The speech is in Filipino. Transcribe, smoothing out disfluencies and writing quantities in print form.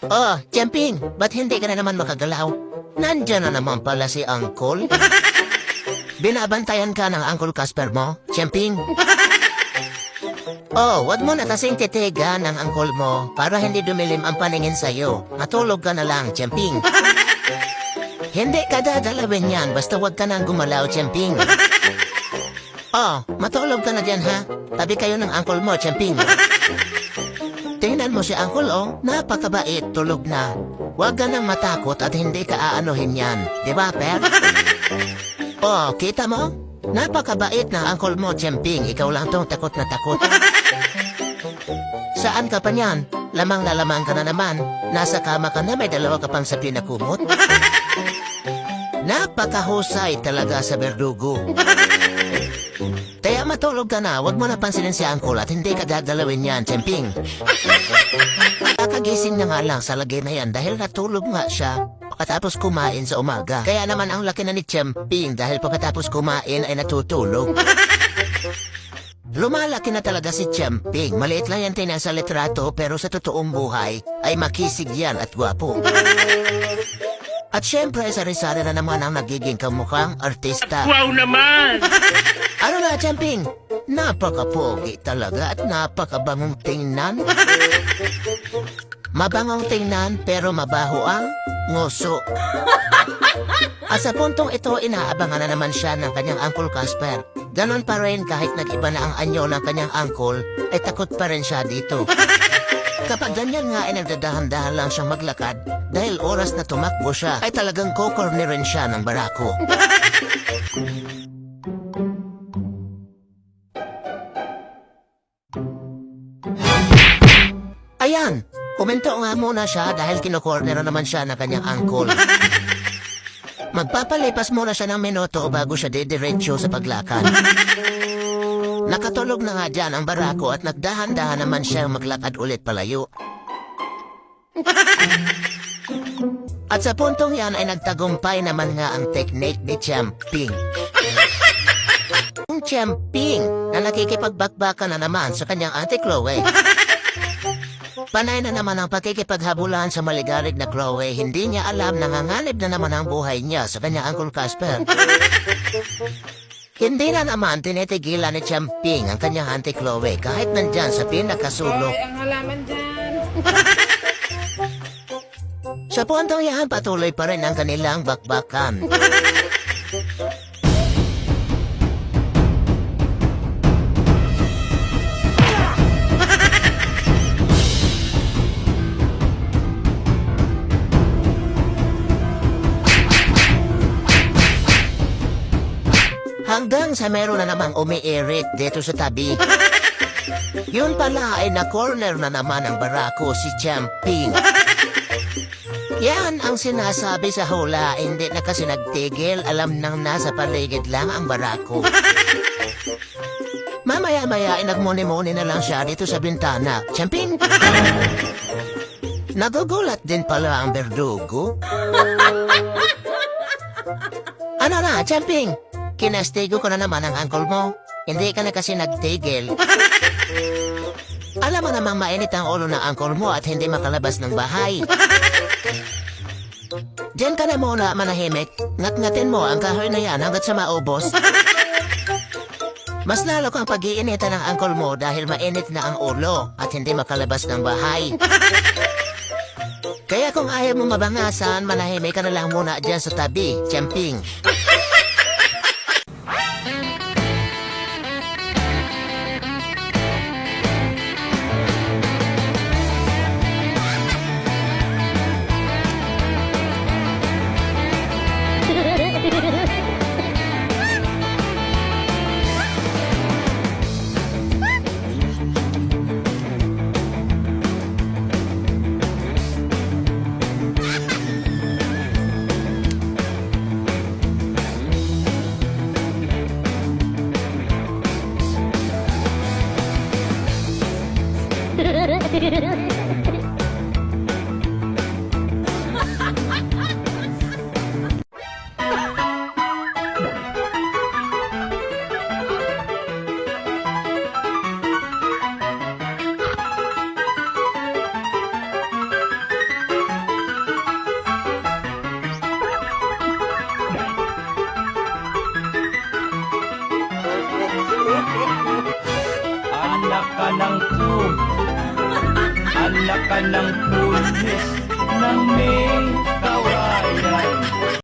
Oh, Champing, ba't hindi ka na naman makagalaw? Nandyan na naman pala si Uncle. Binabantayan ka ng Uncle Casper mo, Champing? Oh, wag mo na kasing titigan ng Uncle mo para hindi dumilim ang paningin sa'yo. Matulog ka na lang, Champing. Hindi ka dadalawin yan, basta wag ka nang gumalaw, Champing. Oh, matulog ka na dyan, ha? Tabi kayo ng Uncle mo, Champing. Tingnan mo si Uncle, oh. Napakabait, tulog na. Huwag ka nang matakot at hindi ka aanuhin yan. Di ba, Per? Oh, kita mo? Napakabait ng Uncle mo, Champing. Ikaw lang tong takot na takot. Saan ka pa niyan? Lamang na lamang ka na naman. Nasa kama ka na, may dalawa ka pang sabi na kumot. Napakahusay talaga sa berdugo. Kaya matulog ka na, wag mo na pansinin si Uncle at hindi ka dadalawin yan, Champing. Kakagising na nga lang sa lagay na yan dahil natulog nga siya pagkatapos kumain sa umaga. Kaya naman ang laki na ni Champing dahil pagkatapos kumain ay natutulog. Lumalaki na talaga si Champing. Maliit lang yan tingnan sa litrato pero sa totoong buhay ay makisig yan at gwapo. At syempre, sari-sari na naman ang nagiging kamukhang artista. Wow naman! Ano na, Champing? Napakapogi talaga at napakabangong tingnan. Mabangong tingnan pero mabaho ang nguso. At sa puntong ito, inaabangan na naman siya ng kanyang Uncle Casper. Ganon pa rin kahit nag-iba na ang anyo ng kanyang uncle, ay takot pa rin siya dito. Kapag ganyan nga ay nagdadahan-dahan lang siyang maglakad, dahil oras na tumakbo siya, ay talagang kokornerin siya ng barako. Ayan, komento nga muna siya dahil kinokorner naman siya ng kanyang uncle. Magpapalipas muna siya ng minuto bago siya didiretso sa paglakad. Nakatulog na nga dyan ang barako at nagdahan-dahan naman siya maglakad ulit palayo. At sa puntong yan ay nagtagumpay naman nga ang technique ni Champing. Ang Champing na nakikipagbakbakan na naman sa kanyang Auntie Chloe. Panay na naman ang pakikipaghabulan sa maligarig na Chloe. Hindi niya alam na nanganganib na naman ang buhay niya sa kanyang Uncle Casper. Hindi na naman tinitigilan ni Champing ang kanyang Auntie Chloe kahit nandyan sa pinakasulok. Ay, ang halaman dyan. Sa puntong yan, patuloy pa rin ang kanilang bakbakan. Hanggang sa meron na namang umiirit dito sa tabi. Yun pala ay na-corner na naman ang barako si Champing. Yan ang sinasabi sa hula, hindi na kasi nagtigil, alam nang nasa paligid lang ang barako. Mamaya-maya ay nagmuni-muni na lang siya dito sa bintana. Champing! Nagugulat din pala ang berdugo. Ano na, Champing? Kinastigo ko na naman ang uncle mo. Hindi ka na kasi nagtigil. Alam mo namang mainit ang ulo ng uncle mo at hindi makalabas ng bahay. Diyan ka na muna, manahimik. Ngat-ngatin mo ang kahoy na yan hanggat sa maubos. Mas lalo kang pag-iinitan ng uncle mo dahil mainit na ang ulo at hindi makalabas ng bahay. Kaya kung ayaw mo mabangasan, manahimik ka na lang muna dyan sa tabi, Champing. Anak ka ng pool. Anak ka ng pulis ng may kawayan.